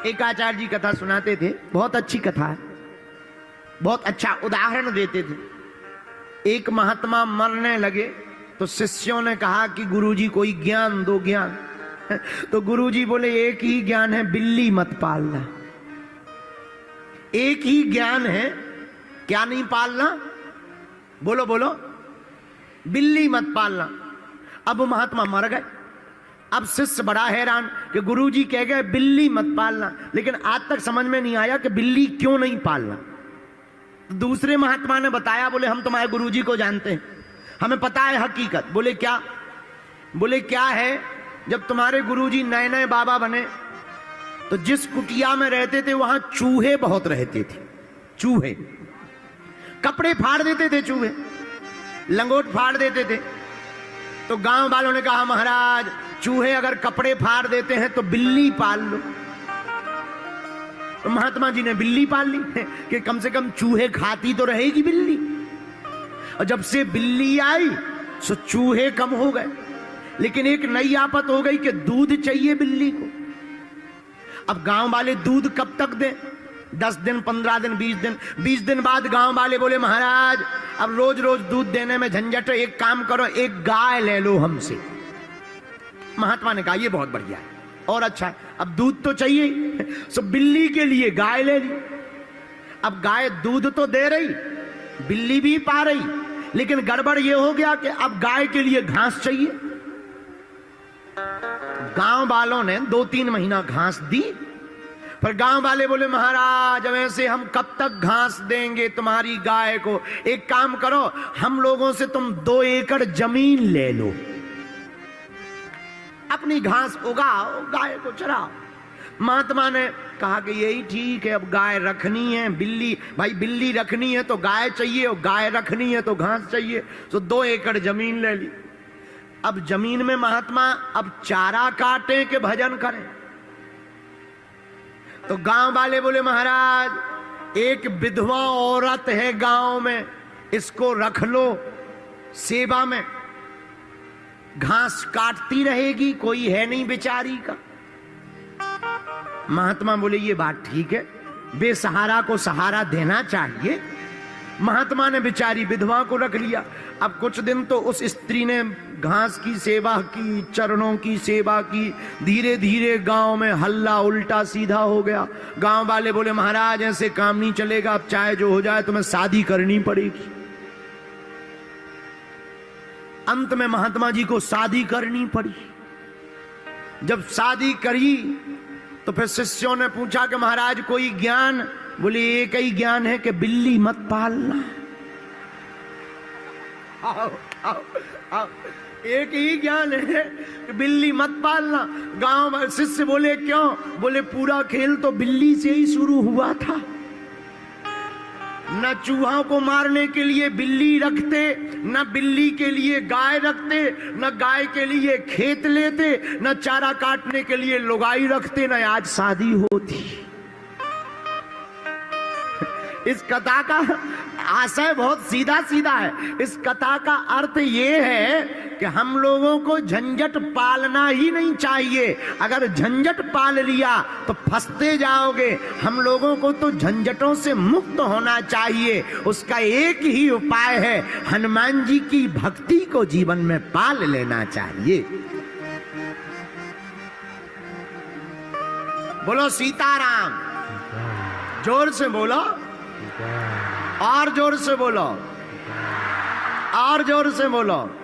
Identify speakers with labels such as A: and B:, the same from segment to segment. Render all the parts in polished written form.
A: एक आचार्य जी कथा सुनाते थे, बहुत अच्छी कथा है, बहुत अच्छा उदाहरण देते थे। एक महात्मा मरने लगे तो शिष्यों ने कहा कि गुरुजी कोई ज्ञान दो, ज्ञान। तो गुरुजी बोले एक ही ज्ञान है, बिल्ली मत पालना। एक ही ज्ञान है, क्या नहीं पालना? बोलो बोलो, बिल्ली मत पालना। अब वो महात्मा मर गए। अब शिष्य बड़ा हैरान कि गुरुजी कह गए बिल्ली मत पालना, लेकिन आज तक समझ में नहीं आया कि बिल्ली क्यों नहीं पालना। तो दूसरे महात्मा ने बताया, बोले हम तुम्हारे गुरुजी को जानते हैं, हमें पता है हकीकत। बोले क्या? बोले क्या है, जब तुम्हारे गुरुजी नए नए बाबा बने तो जिस कुटिया में रहते थे वहां चूहे बहुत रहते थे। चूहे कपड़े फाड़ देते थे, चूहे लंगोट फाड़ देते थे। तो गांव वालों ने कहा महाराज चूहे अगर कपड़े फाड़ देते हैं तो बिल्ली पाल लो। तो महात्मा जी ने बिल्ली पाल ली कि कम से कम चूहे खाती तो रहेगी बिल्ली। और जब से बिल्ली आई सो चूहे कम हो गए। लेकिन एक नई आफत हो गई कि दूध चाहिए बिल्ली को। अब गांव वाले दूध कब तक दें? 10 दिन, 15 दिन, 20 दिन। 20 दिन बाद गांव वाले बोले महाराज अब रोज रोज दूध देने में झंझट है, एक काम करो, एक गाय ले लो हमसे। महात्मा ने कहा ये बहुत बढ़िया है और अच्छा है, अब दूध तो चाहिए, सो बिल्ली के लिए गाय ले ली। अब गाय दूध तो दे रही, बिल्ली भी पा रही, लेकिन गड़बड़ ये हो गया कि अब गाय के लिए घास चाहिए। गांव वालों ने 2-3 महीना घास दी, पर गांव वाले बोले महाराज अब ऐसे हम कब तक घास देंगे तुम्हारी गाय को, एक काम करो हम लोगों से तुम 2 एकड़ जमीन ले लो, अपनी घास उगाओ, गाय को चराओ। महात्मा ने कहा कि यही ठीक है, अब गाय रखनी है, बिल्ली भाई बिल्ली रखनी है तो गाय चाहिए, और गाय रखनी है तो घास चाहिए, तो 2 एकड़ जमीन ले ली। अब जमीन में महात्मा अब चारा काटें कि भजन करें? तो गांव वाले बोले महाराज एक विधवा औरत है गांव में, इसको रख लो सेवा में, घास काटती रहेगी, कोई है नहीं बेचारी का। महात्मा बोले ये बात ठीक है, बेसहारा को सहारा देना चाहिए। महात्मा ने बेचारी विधवा को रख लिया। अब कुछ दिन तो उस स्त्री ने घास की सेवा की, चरणों की सेवा की। धीरे धीरे गांव में हल्ला उल्टा सीधा हो गया। गांव वाले बोले महाराज ऐसे काम नहीं चलेगा, अब चाहे जो हो जाए तुम्हें शादी करनी पड़ेगी। अंत में महात्मा जी को शादी करनी पड़ी। जब शादी करी तो फिर शिष्यों ने पूछा कि महाराज कोई ज्ञान? बोले एक ही ज्ञान है कि बिल्ली मत पालना। आओ, आओ, आओ, एक ही ज्ञान है कि बिल्ली मत पालना। गांव में शिष्य बोले क्यों? बोले पूरा खेल तो बिल्ली से ही शुरू हुआ था। न चूहों को मारने के लिए बिल्ली रखते, न बिल्ली के लिए गाय रखते, न गाय के लिए खेत लेते, न चारा काटने के लिए लुगाई रखते, न आज शादी होती। इस कथा का आशय बहुत सीधा सीधा है। इस कथा का अर्थ ये है कि हम लोगों को झंझट पालना ही नहीं चाहिए। अगर झंझट पाल लिया तो फंसते जाओगे। हम लोगों को तो झंझटों से मुक्त होना चाहिए। उसका एक ही उपाय है, हनुमान जी की भक्ति को जीवन में पाल लेना चाहिए। बोलो सीताराम, जोर से बोलो, और जोर से बोलो, और जोर से बोलो।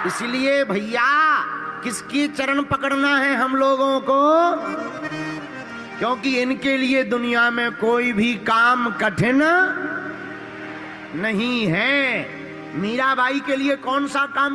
A: इसलिए भैया किसकी चरण पकड़ना है हम लोगों को? क्योंकि इनके लिए दुनिया में कोई भी काम कठिन नहीं है। मीराबाई के लिए कौन सा काम